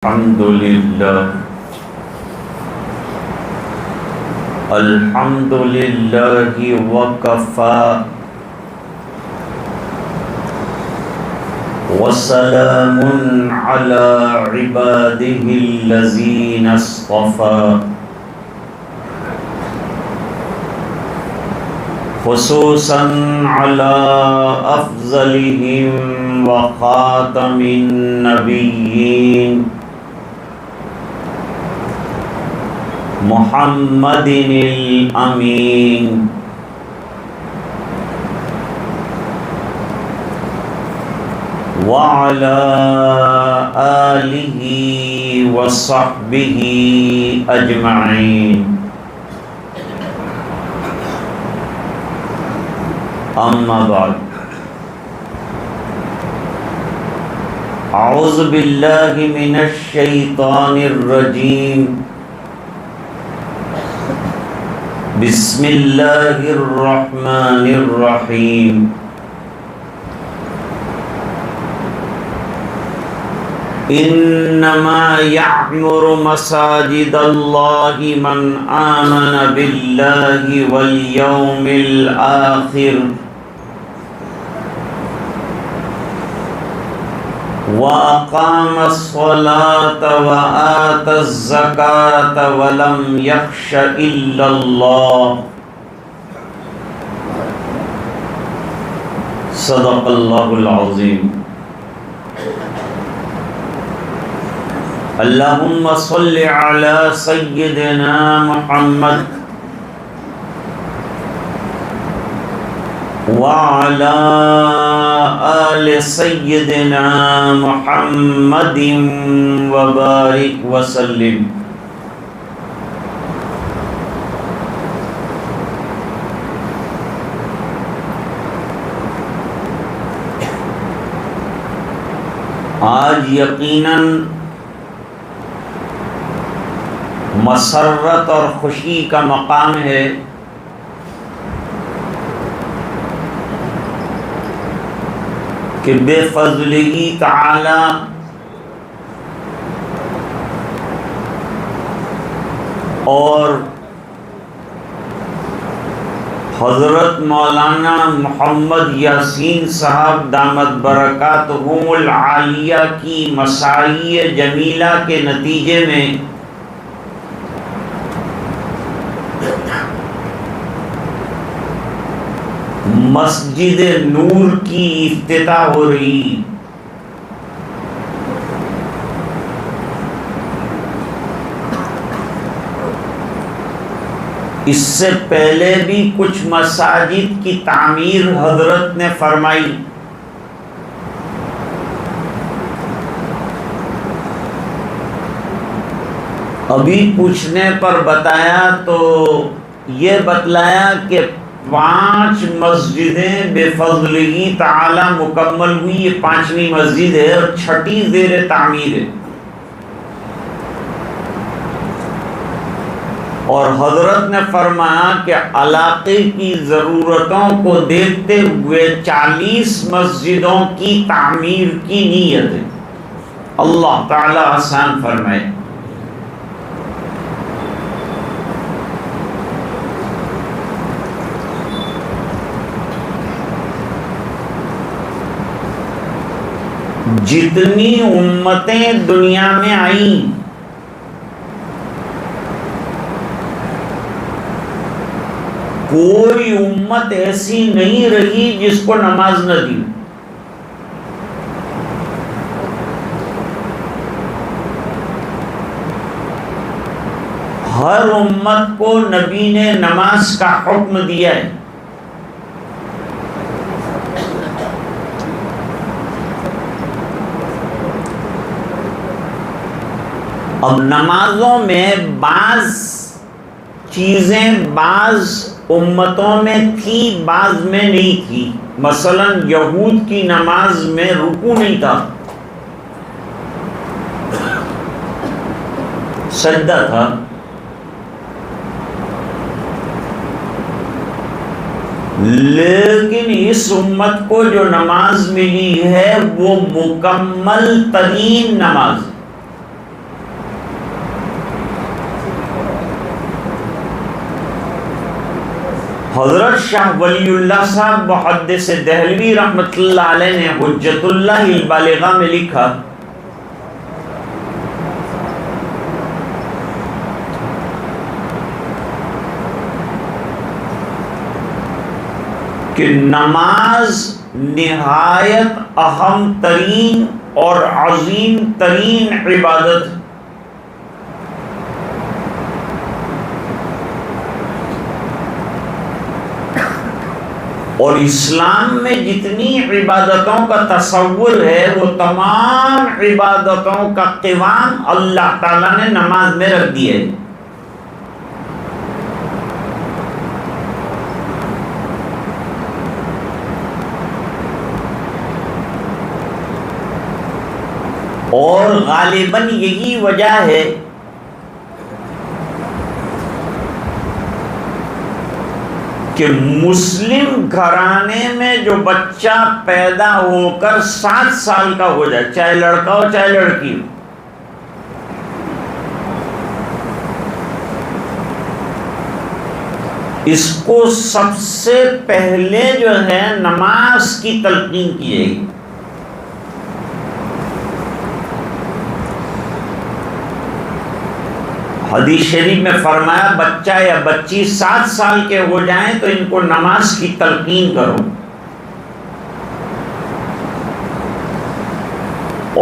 الحمد لله وكفى وسلام على عباده الذين اصطفى خصوصا على أفضلهم وخاتم النبيين محمد الأمين وعلى آله وصحبه أجمعين أما بعد أعوذ بالله من الشيطان الرجيم بسم الله الرحمن الرحيم انما يعمر مساجد الله من آمن بالله واليوم الآخر وأقام الصلاة وآتى الزكاة ولم يخش إلا الله صدق الله العظيم اللهم صل على سيدنا محمد وعلى آل سيدنا محمد وبارك وسلم آج یقیناً مسرت اور خوشی کا مقام ہے کہ بے فضلہ تعالی اور حضرت مولانا محمد یاسین صاحب دامت برکاتہم العالیہ کی مساعی جمیلہ کے نتیجے میں مسجد نور کی افتتاح ہو رہی. اس سے پہلے بھی کچھ مساجد کی تعمیر حضرت نے فرمائی. ابھی پوچھنے پر بتایا تو یہ بتلایا کہ 5 مسجدیں بے فضلہ تعالی مکمل ہوئی. یہ 5ویں مسجد ہے اور 6ٹھی زیر تعمیر ہے. اور حضرت نے فرمایا کہ علاقے کی ضرورتوں کو دیکھتے ہوئے 40 مسجدوں کی تعمیر کی نیت ہے. اللہ تعالی آسان فرمائے. جتنی امتیں دنیا میں آئیں کوئی امت ایسی نہیں رہی جس کو نماز نہ دی. ہر امت کو نبی نے نماز کا حکم دیا ہے. اب نمازوں میں بعض چیزیں بعض امتوں میں تھی بعض میں نہیں تھی. مثلا یہود کی نماز میں رکوع نہیں تھا، سجدہ تھا. لیکن اس امت کو جو نماز ملی ہے وہ مکمل ترین نماز. حضرت شاہ ولی اللہ صاحب محدث دہلوی رحمۃ اللہ علیہ نے حجت اللہ البالغہ میں لکھا کہ نماز نہایت اہم ترین اور عظیم ترین عبادت، اور اسلام میں جتنی عبادتوں کا تصور ہے وہ تمام عبادتوں کا قوام اللہ تعالیٰ نے نماز میں رکھ دیا ہے۔ اور غالباً یہی وجہ ہے کہ مسلم گھرانے میں جو بچہ پیدا ہو کر 7 سال کا ہو جائے، چاہے لڑکا ہو چاہے لڑکی ہو، اس کو سب سے پہلے جو ہے نماز کی تلقین کی جائے گی۔ حدیث شریف میں فرمایا بچہ یا بچی 7 سال کے ہو جائیں تو ان کو نماز کی تلقین کرو،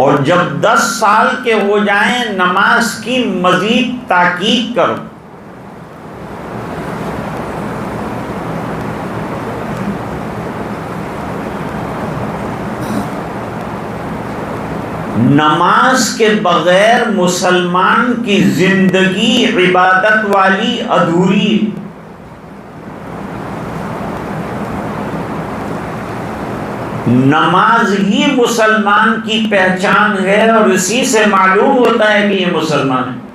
اور جب 10 سال کے ہو جائیں نماز کی مزید تاکید کرو۔ نماز کے بغیر مسلمان کی زندگی عبادت والی ادھوری۔ نماز ہی مسلمان کی پہچان ہے، اور اسی سے معلوم ہوتا ہے کہ یہ مسلمان ہے۔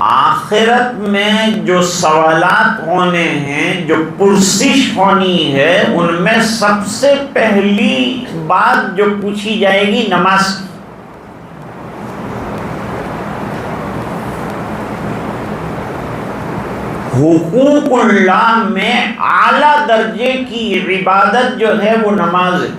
آخرت میں جو سوالات ہونے ہیں، جو پرسش ہونی ہے، ان میں سب سے پہلی بات جو پوچھی جائے گی نماز کی۔ حقوق اللہ میں اعلیٰ درجے کی عبادت جو ہے وہ نماز ہے۔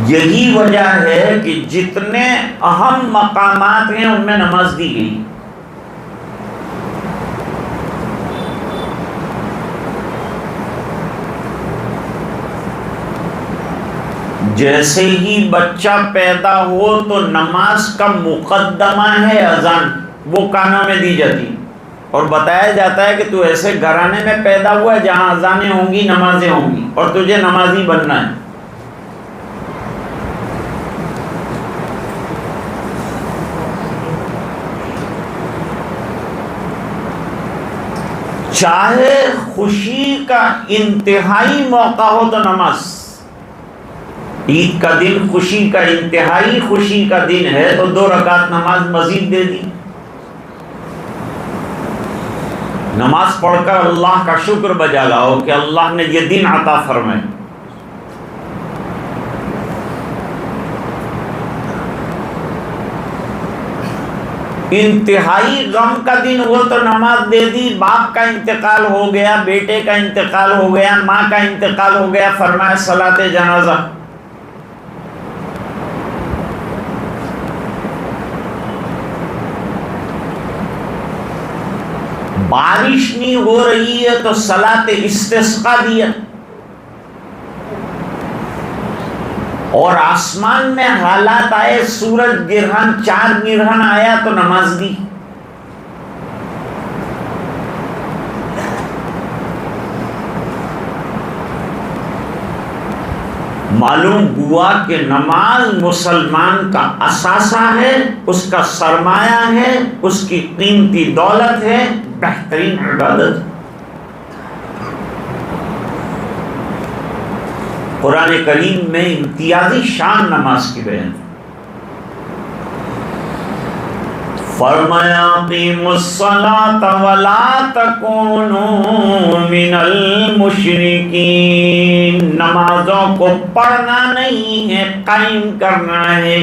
یہی وجہ ہے کہ جتنے اہم مقامات ہیں ان میں نماز دی گئی۔ جیسے ہی بچہ پیدا ہو تو نماز کا مقدمہ ہے اذان، وہ کانوں میں دی جاتی، اور بتایا جاتا ہے کہ تو ایسے گھرانے میں پیدا ہوا ہے جہاں اذانیں ہوں گی، نمازیں ہوں گی، اور تجھے نمازی بننا ہے۔ چاہے خوشی کا انتہائی موقع ہو تو نماز، عید کا دن خوشی کا انتہائی خوشی کا دن ہے تو 2 رکعت نماز مزید دے دی، نماز پڑھ کر اللہ کا شکر بجا لاؤ کہ اللہ نے یہ دن عطا فرمائے۔ انتہائی غم کا دن ہو تو نماز دے دی، باپ کا انتقال ہو گیا، بیٹے کا انتقال ہو گیا، ماں کا انتقال ہو گیا، فرمایا صلاۃ جنازہ۔ بارش نہیں ہو رہی ہے تو صلاۃ استسقاء دیا، اور آسمان میں حالات آئے، سورج گرہن، چاند گرہن آیا تو نماز دی۔ معلوم ہوا کہ نماز مسلمان کا اثاثہ ہے، اس کا سرمایہ ہے، اس کی قیمتی دولت ہے، بہترین عبادت ہے۔ قرآن کریم میں امتیازی شان نماز کی بیان۔ فرمایا اقیموا الصلاۃ ولا تکونوا من المشرکین، نمازوں کو پڑھنا نہیں ہے، قائم کرنا ہے،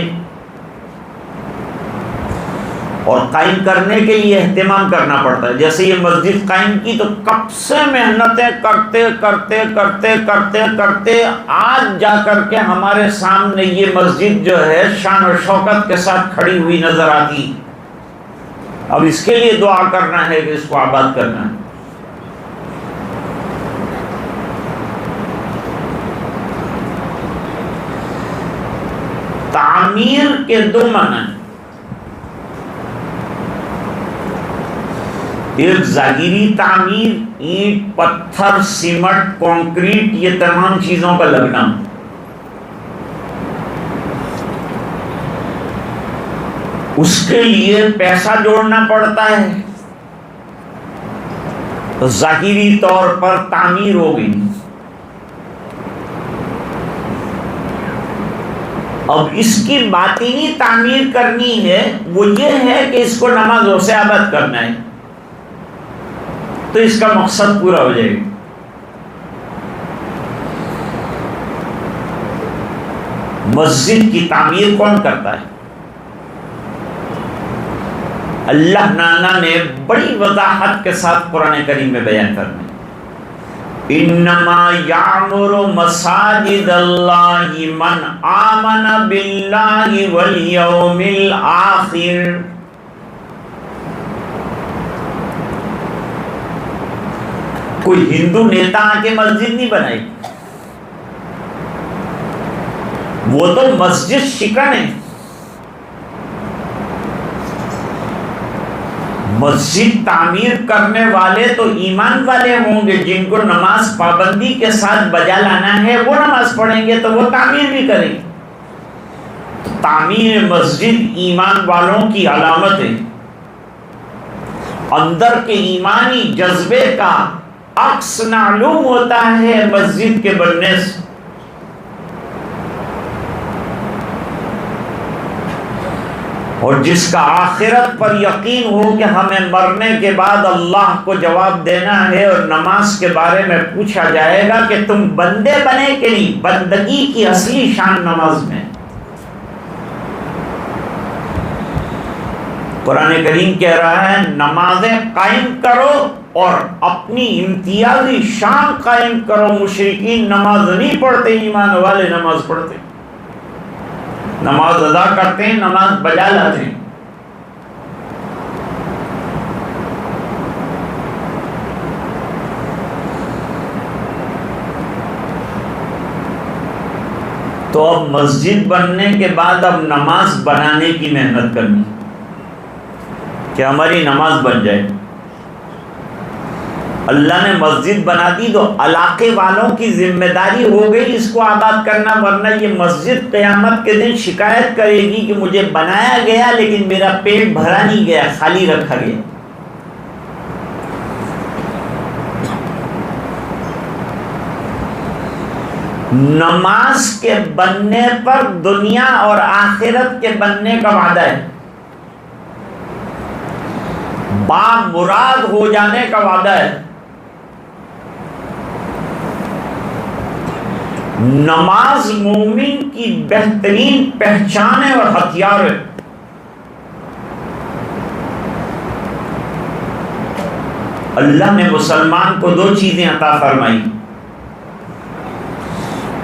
اور قائم کرنے کے لیے اہتمام کرنا پڑتا ہے۔ جیسے یہ مسجد قائم کی تو کب سے محنتیں کرتے کرتے کرتے کرتے کرتے آج جا کر کے ہمارے سامنے یہ مسجد جو ہے شان و شوکت کے ساتھ کھڑی ہوئی نظر آتی۔ اب اس کے لیے دعا کرنا ہے کہ اس کو آباد کرنا ہے۔ تعمیر کے دو معنی، ایک ظاہری تعمیر، اینٹ پتھر سیمنٹ کنکریٹ یہ تمام چیزوں کا لگنا، اس کے لیے پیسہ جوڑنا پڑتا ہے، تو ظاہری طور پر تعمیر ہو گئی۔ اب اس کی باطنی تعمیر کرنی ہے، وہ یہ ہے کہ اس کو نمازوں سے آباد کرنا ہے، تو اس کا مقصد پورا ہو جائے گا۔ مسجد کی تعمیر کون کرتا ہے؟ اللہ تعالیٰ نے بڑی وضاحت کے ساتھ قرآن کریم میں بیان کرنا ہے، انما یعمر مساجد اللہ من آمن باللہ والیوم الآخر۔ کوئی ہندو نیتا آ کے مسجد نہیں بنائی، وہ تو مسجد شکن ہے۔ مسجد تعمیر کرنے والے تو ایمان والے ہوں گے، جن کو نماز پابندی کے ساتھ بجا لانا ہے وہ نماز پڑھیں گے تو وہ تعمیر بھی کریں گے۔ تعمیر مسجد ایمان والوں کی علامت ہے، اندر کے ایمانی جذبے کا عکس معلوم ہوتا ہے مسجد کے بننے سے۔ اور جس کا آخرت پر یقین ہو کہ ہمیں مرنے کے بعد اللہ کو جواب دینا ہے اور نماز کے بارے میں پوچھا جائے گا کہ تم بندے بنے کہ نہیں، بندگی کی اصلی شان نماز میں۔ قرآن کریم کہہ رہا ہے نمازیں قائم کرو اور اپنی امتیازی شان قائم کرو۔ مشرکین نماز نہیں پڑھتے، ایمان والے نماز پڑھتے، نماز ادا کرتے ہیں، نماز بجا لاتے ہیں۔ تو اب مسجد بننے کے بعد اب نماز بنانے کی محنت کرنی کہ ہماری نماز بن جائے۔ اللہ نے مسجد بنا دی تو علاقے والوں کی ذمہ داری ہو گئی اس کو آباد کرنا، ورنہ یہ مسجد قیامت کے دن شکایت کرے گی کہ مجھے بنایا گیا لیکن میرا پیٹ بھرا نہیں گیا، خالی رکھا گیا۔ نماز کے بننے پر دنیا اور آخرت کے بننے کا وعدہ ہے، بامراد ہو جانے کا وعدہ ہے۔ نماز مومن کی بہترین پہچان ہے اور ہتھیار ہے۔ اللہ نے مسلمان کو دو چیزیں عطا فرمائی،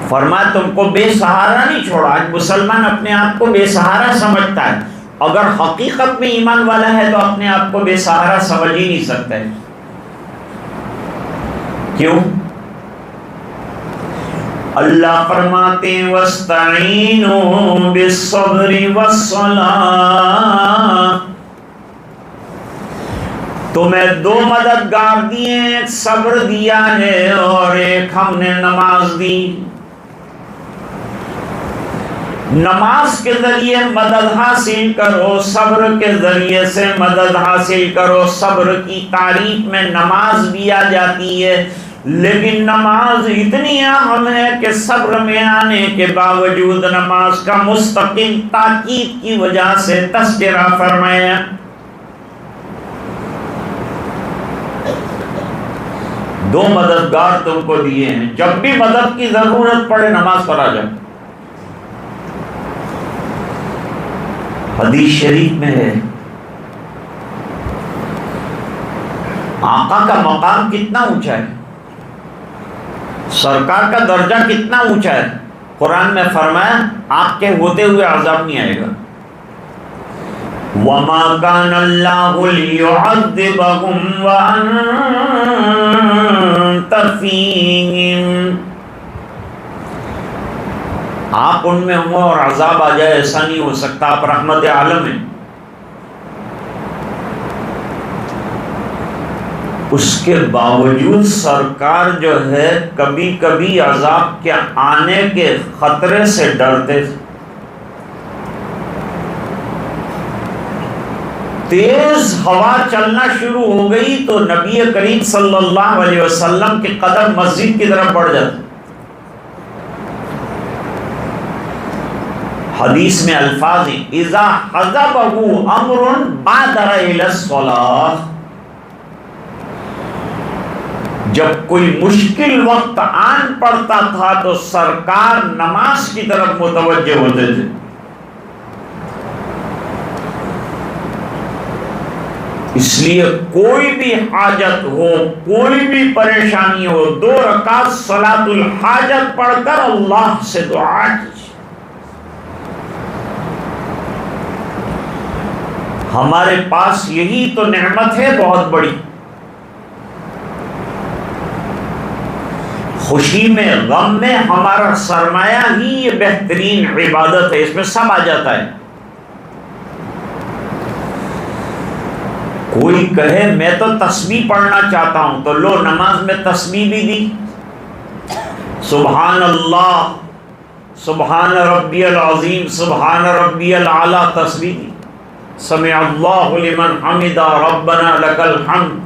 فرمایا تم کو بے سہارا نہیں چھوڑا۔ آج مسلمان اپنے آپ کو بے سہارا سمجھتا ہے، اگر حقیقت میں ایمان والا ہے تو اپنے آپ کو بے سہارا سمجھ ہی نہیں سکتا ہے۔ کیوں؟ اللہ فرماتے ہیں وَاسْتَعِينُوا بِالصَّبْرِ وَالصَّلَاةِ، تمہیں دو مددگار دیے، ایک صبر دیا ہے اور ایک ہم نے نماز دی۔ نماز کے ذریعے مدد حاصل کرو، صبر کے ذریعے سے مدد حاصل کرو۔ صبر کی تعریف میں نماز بھی آ جاتی ہے، لیکن نماز اتنی اہم ہے کہ صبر میں آنے کے باوجود نماز کا مستقل تاکید کی وجہ سے تذکرہ فرمایا۔ 2 مددگار تم کو دیے ہیں، جب بھی مدد کی ضرورت پڑے نماز پڑھا جائے۔ حدیث شریف میں ہے آقا کا مقام کتنا اونچا ہے، سرکار کا درجہ کتنا اونچا ہے۔ قرآن میں فرمایا آپ کے ہوتے ہوئے عذاب نہیں آئے گا۔ وَمَا كَانَ اللَّهُ لِيُعَذِّبَهُمْ وَأَنْتَ فِيهِمْ، آپ ان میں ہوں اور عذاب آ جائے، ایسا نہیں ہو سکتا، آپ رحمت عالم ہیں۔ اس کے باوجود سرکار جو ہے کبھی کبھی عذاب کے آنے کے خطرے سے ڈرتے تھے۔ تیز ہوا چلنا شروع ہو گئی تو نبی کریم صلی اللہ علیہ وسلم کے قدم مسجد کی طرف بڑھ جاتے۔ حدیث میں الفاظ ہیں اذا حضبه امر بادر الى الصلاۃ، جب کوئی مشکل وقت آن پڑتا تھا تو سرکار نماز کی طرف متوجہ ہوتے تھے۔ اس لیے کوئی بھی حاجت ہو، کوئی بھی پریشانی ہو، 2 رکعت صلاۃ الحاجت پڑھ کر اللہ سے دعا کیجیے۔ ہمارے پاس یہی تو نعمت ہے بہت بڑی، خوشی میں غم میں ہمارا سرمایہ ہی یہ بہترین عبادت ہے، اس میں سب آ جاتا ہے۔ کوئی کہے میں تو تسبیح پڑھنا چاہتا ہوں، تو لو نماز میں تسبیح بھی دی، سبحان اللہ، سبحان ربی العظیم، سبحان ربی الاعلیٰ تسبیح دی، سمع اللہ لمن حمدا ربنا لک الحمد۔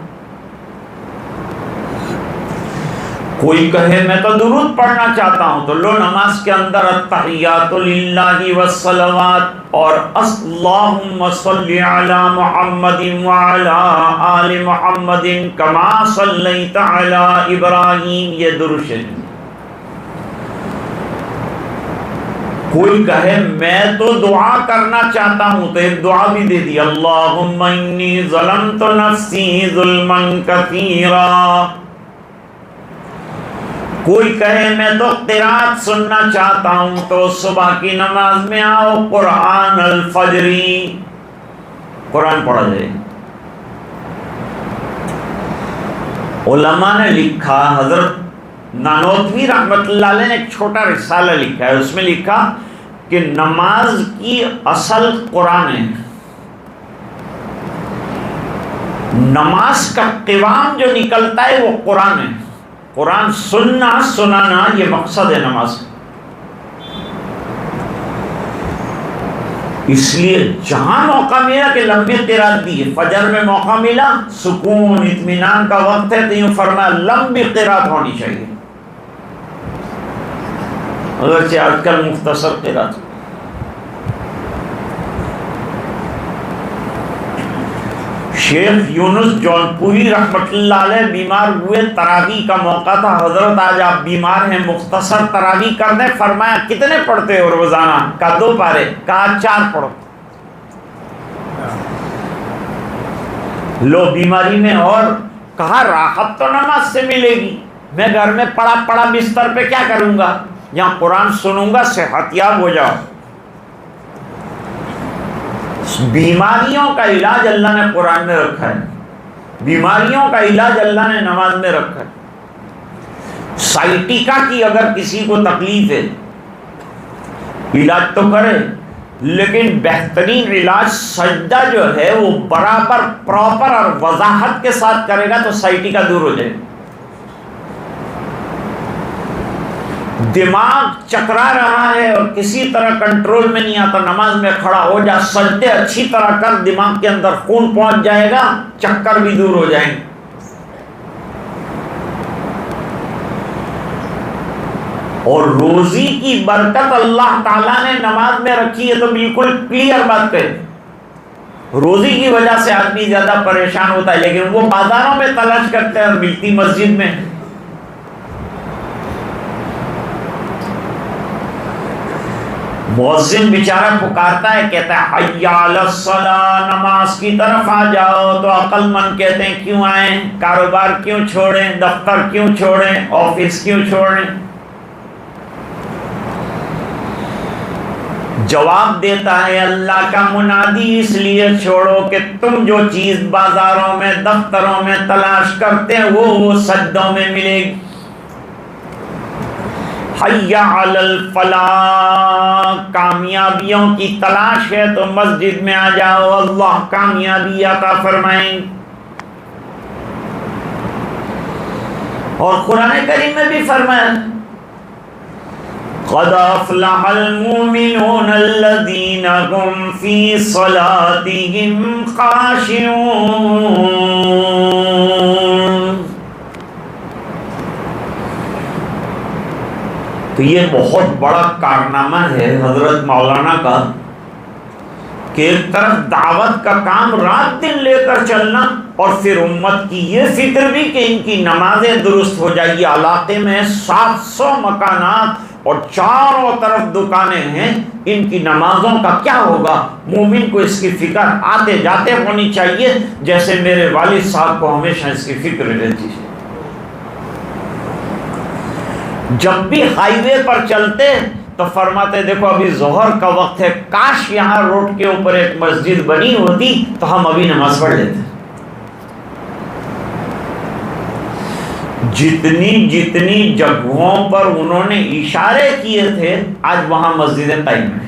کوئی کہے میں تو درود پڑھنا چاہتا ہوں، تو لو نماز کے اندر التحیات للہ والصلوات اور اللہم صلی علی محمد وعلی آل محمد کما صلیت علی ابراہیم، یہ درود شریف۔ کوئی کہے میں تو دعا کرنا چاہتا ہوں، تو ایک دعا بھی دے دی، اللہم انی ظلمت نفسی ظلما کثیرا۔ کوئی کہے میں تو قرات سننا چاہتا ہوں، تو صبح کی نماز میں آؤ، قرآن الفجری، قرآن پڑھا جائے۔ علماء نے لکھا، حضرت نانوتوی رحمت اللہ علیہ نے ایک چھوٹا رسالہ لکھا ہے، اس میں لکھا کہ نماز کی اصل قرآن ہے، نماز کا قوام جو نکلتا ہے وہ قرآن ہے، قرآن سننا سنانا یہ مقصد ہے نماز کا۔ اس لیے جہاں موقع ملا کہ لمبی قرات دی ہے، فجر میں موقع ملا، سکون اطمینان کا وقت ہے، تو یوں فرمایا لمبی قرات ہونی چاہیے، اگرچہ آج کل مختصر قرات۔ شیخ یونس جونپوری رحمت اللہ علیہ بیمار ہوئے، تراویح کا موقع تھا، حضرت آج آپ بیمار ہیں، مختصر تراویح کر دیں، فرمایا کتنے پڑھتے ہو روزانہ؟ کہا 2 پارے، کہا 4 پڑھو۔ لو بیماری میں، اور کہا راحت تو نماز سے ملے گی، میں گھر میں پڑا پڑا بستر پہ کیا کروں گا، یہاں قرآن سنوں گا، صحت یاب ہو جاؤ۔ بیماریوں کا علاج اللہ نے قرآن میں رکھا ہے، بیماریوں کا علاج اللہ نے نماز میں رکھا ہے۔ سائٹیکا کی اگر کسی کو تکلیف ہے، علاج تو کرے، لیکن بہترین علاج سجدہ جو ہے وہ برابر پراپر اور وضاحت کے ساتھ کرے گا تو سائٹیکا دور ہو جائے گا۔ دماغ چکرا رہا ہے اور کسی طرح کنٹرول میں نہیں آتا، نماز میں کھڑا ہو جا، سجدے اچھی طرح کر، دماغ کے اندر خون پہنچ جائے گا، چکر بھی دور ہو جائیں گے۔ اور روزی کی برکت اللہ تعالیٰ نے نماز میں رکھی ہے، تو بالکل کلیئر بات کہے، روزی کی وجہ سے آدمی زیادہ پریشان ہوتا ہے، لیکن وہ بازاروں میں تلاش کرتے ہیں اور ملتی مسجد میں۔ مؤذن بیچارہ پکارتا ہے، کہتا ہے حی علی الصلاۃ، نماز کی طرف آ جاؤ، تو عقل مند کہتے ہیں کیوں آئیں، کاروبار کیوں چھوڑیں، دفتر کیوں چھوڑیں، آفس کیوں چھوڑیں؟ جواب دیتا ہے اللہ کا منادی اس لیے چھوڑو کہ تم جو چیز بازاروں میں دفتروں میں تلاش کرتے ہیں وہ سجدوں میں ملے گی۔ حی علی الفلاح، کامیابیوں کی تلاش ہے تو مسجد میں آ جاؤ، اللہ کامیابی عطا فرمائیں گے۔ اور قرآن کریم میں بھی فرمایا قد افلح المؤمنون الذین هم فی صلاتهم خاشعون۔ تو یہ بہت بڑا کارنامہ ہے حضرت مولانا کا کہ ایک طرف دعوت کا کام رات دن لے کر چلنا، اور پھر امت کی یہ فکر بھی کہ ان کی نمازیں درست ہو جائیں گی۔ علاقے میں 700 مکانات اور چاروں طرف دکانیں ہیں، ان کی نمازوں کا کیا ہوگا؟ مومن کو اس کی فکر آتے جاتے ہونی چاہیے، جیسے میرے والد صاحب کو ہمیشہ اس کی فکر رہتی ہے۔ جب بھی ہائی وے پر چلتے تو فرماتے دیکھو ابھی ظہر کا وقت ہے، کاش یہاں روڈ کے اوپر ایک مسجد بنی ہوتی تو ہم ابھی نماز پڑھ لیتے۔ جتنی جتنی جگہوں پر انہوں نے اشارے کیے تھے آج وہاں مسجدیں قائم ہیں۔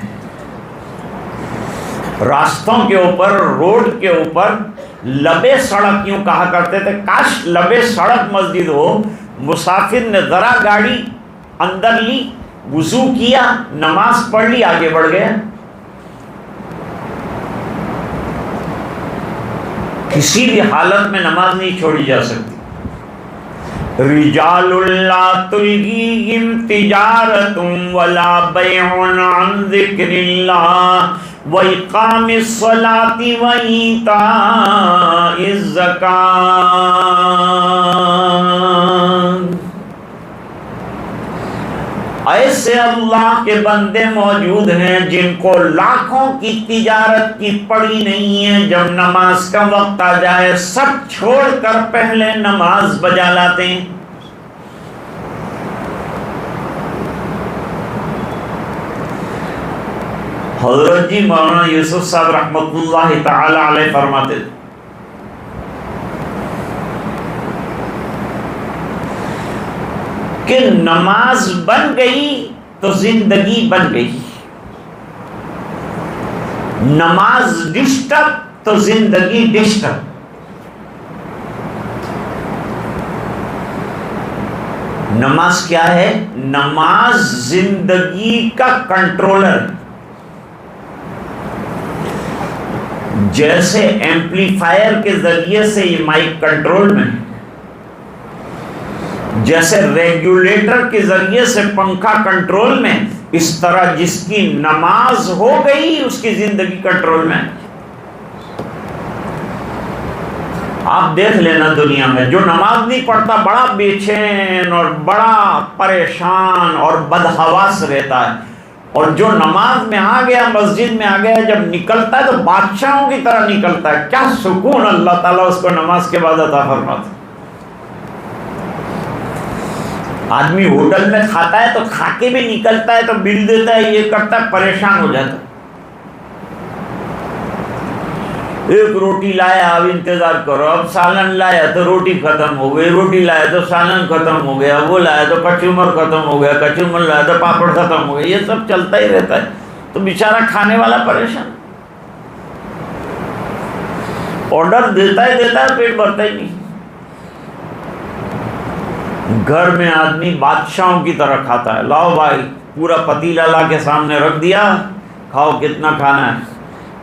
راستوں کے اوپر، روڈ کے اوپر لبے سڑک یوں کہا کرتے تھے، کاش لبے سڑک مسجد ہو۔ مسافر نے ذرا گاڑی اندر لی، وضو کیا، نماز پڑھ لی، آگے بڑھ گیا۔ کسی بھی حالت میں نماز نہیں چھوڑی جا سکتی۔ رجال لا تلہیہم تجارۃ ولا بیع عن ذکر اللہ وإقام الصلاة وإیتاء الزکاۃ۔ ایسے اللہ کے بندے موجود ہیں جن کو لاکھوں کی تجارت کی پڑی نہیں ہے، جب نماز کا وقت آ جائے سب چھوڑ کر پہلے نماز بجا لاتے ہیں۔ حضرت جی مولانا یوسف صاحب رحمۃ اللہ تعالی علیہ فرماتے تھے کہ نماز بن گئی تو زندگی بن گئی، نماز ڈسٹرب تو زندگی ڈسٹرب۔ نماز کیا ہے؟ نماز زندگی کا کنٹرولر۔ جیسے ایمپلیفائر کے ذریعے سے یہ مائک کنٹرول میں، جیسے ریگولیٹر کے ذریعے سے پنکھا کنٹرول میں، اس طرح جس کی نماز ہو گئی اس کی زندگی کنٹرول میں۔ آپ دیکھ لینا دنیا میں جو نماز نہیں پڑھتا بڑا بے چین اور بڑا پریشان اور بدحواس رہتا ہے، اور جو نماز میں آ گیا، مسجد میں آ گیا، جب نکلتا ہے تو بادشاہوں کی طرح نکلتا ہے۔ کیا سکون اللہ تعالیٰ اس کو نماز کے بعد عطا فرماتا ہے۔ آدمی ہوٹل میں کھاتا ہے تو کھا کے بھی نکلتا ہے تو بل دیتا ہے، یہ کرتا ہے، پریشان ہو جاتا ہے۔ ایک روٹی لایا، اب انتظار کرو، اب سالن لایا تو روٹی ختم ہو گئی، روٹی لایا تو سالن ختم ہو گیا، وہ لایا تو کچومر ختم ہو گیا، کچومر لایا تو پاپڑ ختم ہو گیا، یہ سب چلتا ہی رہتا ہے، تو بیچارہ کھانے والا پریشان، آرڈر دیتا ہے پیٹ بھرتا ہی نہیں۔ گھر میں آدمی بادشاہوں کی طرح کھاتا ہے، لاؤ بھائی پورا پتیلا لا کے سامنے رکھ دیا، کھاؤ کتنا کھانا ہے،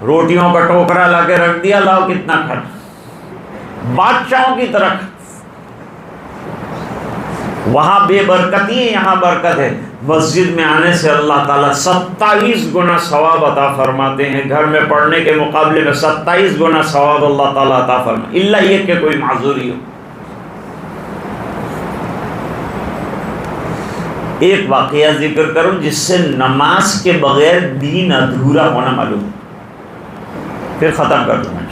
روٹیوں کا ٹوکرا لا کے رکھ دیا، لاؤ کتنا کھانا، بادشاہوں کی طرح۔ وہاں بے برکتی ہے، یہاں برکت ہے۔ مسجد میں آنے سے اللہ تعالیٰ 27 گنا ثواب عطا فرماتے ہیں، گھر میں پڑھنے کے مقابلے میں 27 گنا ثواب اللہ تعالیٰ عطا فرماتے، الا یہ کہ کوئی معذوری ہو۔ ایک واقعہ ذکر کروں جس سے نماز کے بغیر دین ادھورا ہونا معلوم، پھر ختم کر دوں گا۔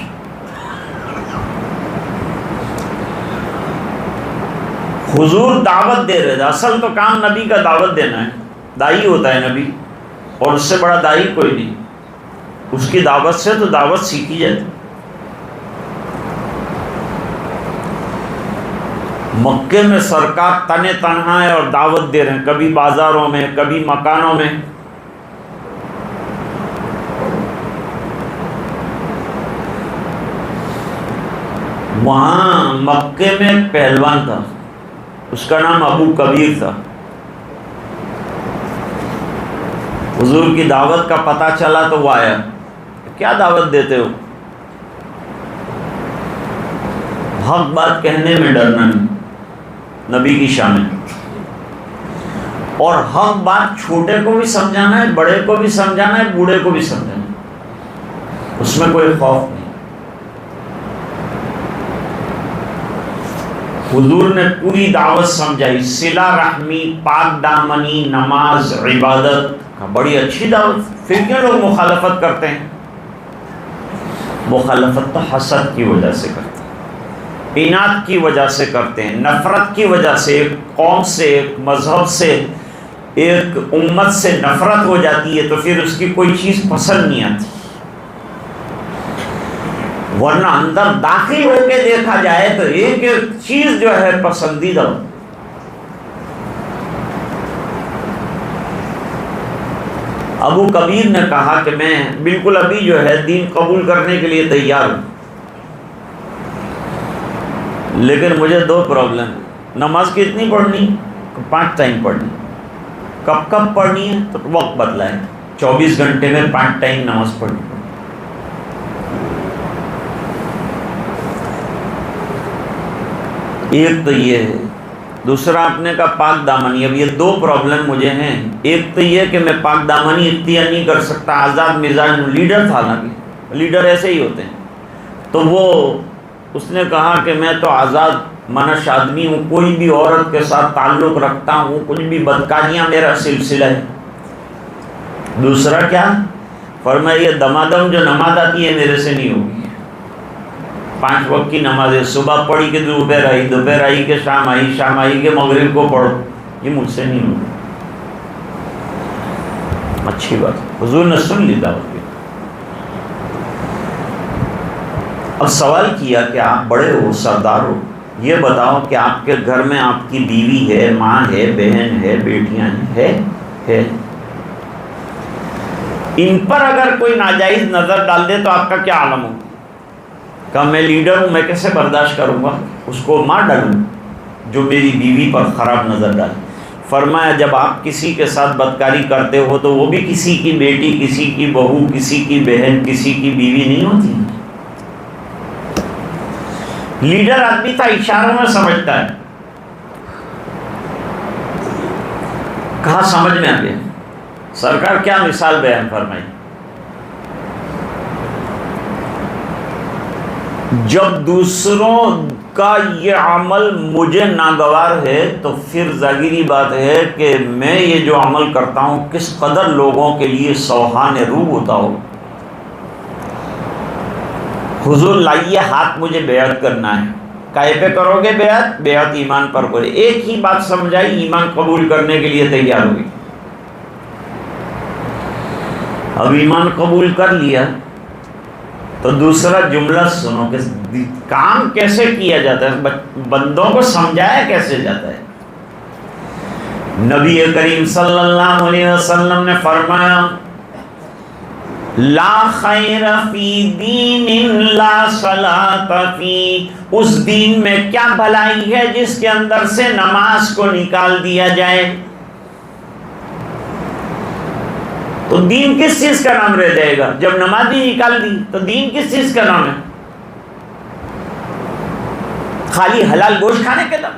حضور دعوت دے رہے تھے، اصل تو کام نبی کا دعوت دینا ہے، دائی ہوتا ہے نبی، اور اس سے بڑا دائی کوئی نہیں، اس کی دعوت سے تو دعوت سیکھی جاتی۔ مکے میں سرکار تنے تنہا ہے اور دعوت دے رہے ہیں، کبھی بازاروں میں، کبھی مکانوں میں۔ وہاں مکے میں ایک پہلوان تھا، اس کا نام ابو کبیر تھا۔ حضور کی دعوت کا پتہ چلا تو وہ آیا، کیا دعوت دیتے ہو؟ حق بات کہنے میں ڈرنا نہیں، نبی کی شان ہے، اور حق بات چھوٹے کو بھی سمجھانا ہے، بڑے کو بھی سمجھانا ہے، بوڑھے کو بھی سمجھانا ہے، اس میں کوئی خوف نہیں۔ حضور نے پوری دعوت سمجھائی، صلہ رحمی، پاک دامنی، نماز، عبادت کا، بڑی اچھی دعوت۔ پھر کیوں لوگ مخالفت کرتے ہیں؟ مخالفت تو حسد کی وجہ سے کرتے ہیں، اناد کی وجہ سے کرتے ہیں، نفرت کی وجہ سے، ایک قوم سے، ایک مذہب سے، ایک امت سے نفرت ہو جاتی ہے تو پھر اس کی کوئی چیز پسند نہیں آتی، ورنہ اندر داخل ہو کے دیکھا جائے تو ایک ایک چیز جو ہے پسندیدہ۔ ابو کبیر نے کہا کہ میں بالکل ابھی جو ہے دین قبول کرنے کے لیے تیار ہوں، لیکن مجھے 2 پرابلم ہے، نماز کتنی پڑھنی؟ 5 ٹائم پڑھنی۔ کب کب پڑھنی ہے؟ تو وقت بدلا ہے، 24 گھنٹے میں 5 ٹائم نماز پڑھنی۔ ایک تو یہ ہے، دوسرا آپ نے کہا پاک دامنی۔ اب یہ 2 پرابلم مجھے ہیں، ایک تو یہ کہ میں پاک دامنی اختیار نہیں کر سکتا، آزاد مزاج لیڈر تھا نا، لیڈر ایسے ہی ہوتے ہیں، تو وہ اس نے کہا کہ میں تو آزاد منش آدمی ہوں، کوئی بھی عورت کے ساتھ تعلق رکھتا ہوں، کچھ بھی بدکاریاں میرا سلسلہ ہے۔ دوسرا کیا؟ فرمایا یہ دمادم جو نماز آتی ہے میرے سے نہیں ہوگی، 5 وقت کی نمازیں، صبح پڑھی کہ دوپہر آئی، دوپہر آئی کہ شام آئی، شام آئی کہ مغرب کو پڑھو، یہ مجھ سے نہیں ہوگی۔ اچھی بات، حضور نے سن لی دعوت کی۔ اب سوال کیا کہ آپ بڑے ہو، سردار ہو، یہ بتاؤ کہ آپ کے گھر میں آپ کی بیوی ہے، ماں ہے، بہن ہے، بیٹیاں ہیں، ان پر اگر کوئی ناجائز نظر ڈال دے تو آپ کا کیا عالم ہو؟ کہ میں لیڈر ہوں، میں کیسے برداشت کروں گا، اس کو مار ڈالوں جو میری بیوی پر خراب نظر ڈالے۔ فرمایا جب آپ کسی کے ساتھ بدکاری کرتے ہو تو وہ بھی کسی کی بیٹی، کسی کی بہو، کسی کی بہن، کسی کی بیوی نہیں ہوتی۔ لیڈر آدمی تھا، اشاروں میں سمجھتا ہے۔ کہاں سمجھ میں آ گیا؟ سرکار کیا مثال بیان فرمائی؟ جب دوسروں کا یہ عمل مجھے ناگوار ہے تو پھر ظاہری بات ہے کہ میں یہ جو عمل کرتا ہوں کس قدر لوگوں کے لیے سوہان روح ہوتا ہو۔ حضور لائیے ہاتھ، مجھے بیعت کرنا ہے۔ کائے پہ کرو گے بیعت؟ بیعت ایمان پر کرے۔ ایک ہی بات سمجھائی، ایمان قبول کرنے کے لیے تیار ہوئی۔ اب ایمان قبول کر لیا تو دوسرا جملہ سنو کہ کام کیسے کیا جاتا ہے، بندوں کو سمجھایا کیسے جاتا ہے۔ نبی کریم صلی اللہ علیہ وسلم نے فرمایا لا خیر فی دین لا صلاۃ فی، اس دین میں کیا بھلائی ہے جس کے اندر سے نماز کو نکال دیا جائے۔ تو دین کس چیز کا نام رہ جائے گا جب نماز ہی نکال دی؟ تو دین کس چیز کا نام ہے؟ خالی حلال گوشت کھانے کے نام؟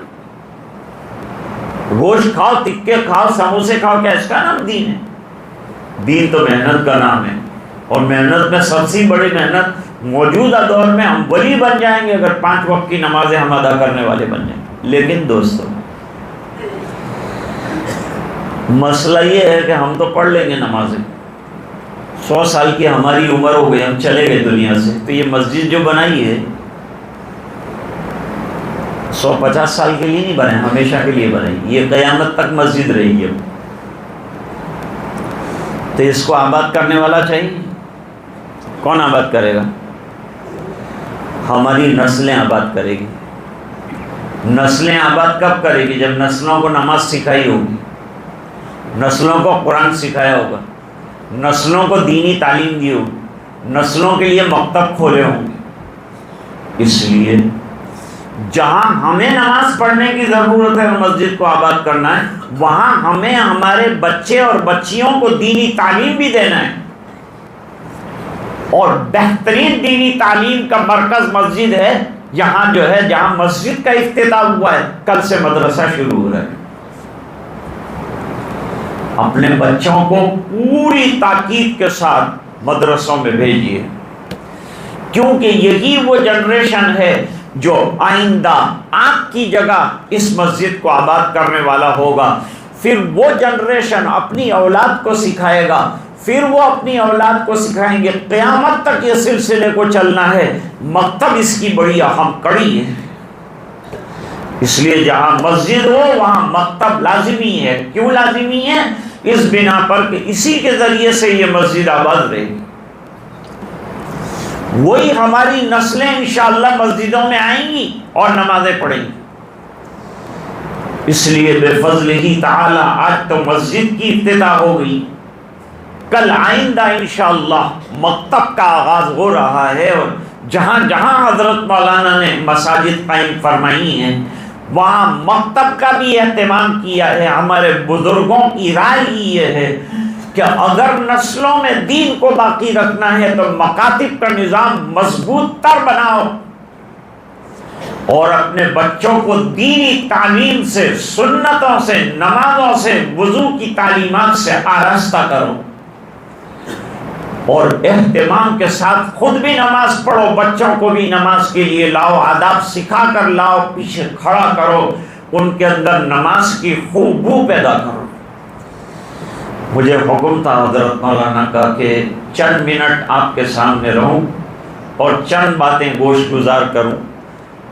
گوشت کھاؤ، ٹکے کھاؤ، سموسے کھاؤ، کیا اس کا نام دین ہے؟ دین تو محنت کا نام ہے، اور محنت میں سب سے بڑی محنت موجودہ دور میں ہم ولی بن جائیں گے اگر 5 وقت کی نمازیں ہم ادا کرنے والے بن جائیں گے۔ لیکن دوستو مسئلہ یہ ہے کہ ہم تو پڑھ لیں گے نمازیں، 100 سال کی ہماری عمر ہو گئی، ہم چلے گئے دنیا سے، تو یہ مسجد جو بنائی ہے 150 سال کے لیے نہیں بنائی، ہمیشہ کے لیے بنائی، یہ قیامت تک مسجد رہے گی۔ اب تو اس کو آباد کرنے والا چاہیے، کون آباد کرے گا؟ ہماری نسلیں آباد کرے گی۔ نسلیں آباد کب کرے گی؟ جب نسلوں کو نماز سکھائی ہوگی، نسلوں کو قرآن سکھایا ہوگا، نسلوں کو دینی تعلیم دی ہوگی، نسلوں کے لیے مکتب کھولے ہوں گے۔ اس لیے جہاں ہمیں نماز پڑھنے کی ضرورت ہے اور مسجد کو آباد کرنا ہے، وہاں ہمیں ہمارے بچے اور بچیوں کو دینی تعلیم بھی دینا ہے، اور بہترین دینی تعلیم کا مرکز مسجد ہے۔ یہاں جو ہے، جہاں مسجد کا افتتاح ہوا ہے، کل سے مدرسہ شروع ہو رہا ہے۔ اپنے بچوں کو پوری تاکید کے ساتھ مدرسوں میں بھیجیے، کیونکہ یہی وہ جنریشن ہے جو آئندہ آپ کی جگہ اس مسجد کو آباد کرنے والا ہوگا۔ پھر وہ جنریشن اپنی اولاد کو سکھائے گا، پھر وہ اپنی اولاد کو سکھائیں گے، قیامت تک یہ سلسلے کو چلنا ہے۔ مکتب اس کی بڑی اہم کڑی ہے، اس لیے جہاں مسجد ہو وہاں مکتب لازمی ہے۔ کیوں لازمی ہے؟ اس بنا پر کہ اسی کے ذریعے سے یہ مسجد آباد رہے گی، وہی ہماری نسلیں انشاءاللہ مسجدوں میں آئیں گی اور نمازیں پڑھیں گی۔ اس لیے بے فضل ہی تعالی آج تو مسجد کی افتتاح ہو گئی، کل آئندہ انشاءاللہ مکتب کا آغاز ہو رہا ہے، اور جہاں جہاں حضرت مولانا نے مساجد قائم فرمائی ہیں وہاں مکتب کا بھی اہتمام کیا ہے۔ ہمارے بزرگوں کی رائے یہ ہے کہ اگر نسلوں میں دین کو باقی رکھنا ہے تو مکاتب کا نظام مضبوط تر بناؤ، اور اپنے بچوں کو دینی تعلیم سے، سنتوں سے، نمازوں سے، وضو کی تعلیمات سے آراستہ کرو، اور اہتمام کے ساتھ خود بھی نماز پڑھو، بچوں کو بھی نماز کے لیے لاؤ، آداب سکھا کر لاؤ، پیچھے کھڑا کرو، ان کے اندر نماز کی خوشبو پیدا کرو۔ مجھے حکم تھا حضرت مولانا کا کہ چند منٹ آپ کے سامنے رہوں اور چند باتیں گوش گزار کروں۔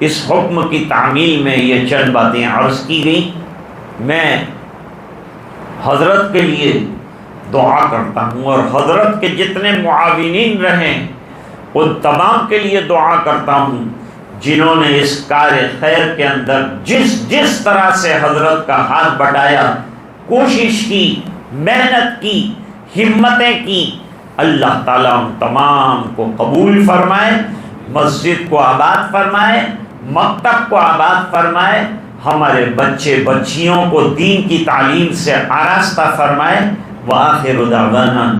اس حکم کی تعمیل میں یہ چند باتیں عرض کی گئیں۔ میں حضرت کے لیے دعا کرتا ہوں، اور حضرت کے جتنے معاونین رہیں ان تمام کے لیے دعا کرتا ہوں، جنہوں نے اس کار خیر کے اندر جس طرح سے حضرت کا ہاتھ بٹایا، کوشش کی، محنت کی، ہمتیں کی، اللہ تعالیٰ ان تمام کو قبول فرمائے، مسجد کو آباد فرمائے، مکتب کو آباد فرمائے، ہمارے بچے بچیوں کو دین کی تعلیم سے آراستہ فرمائے۔ وآخر دعوانا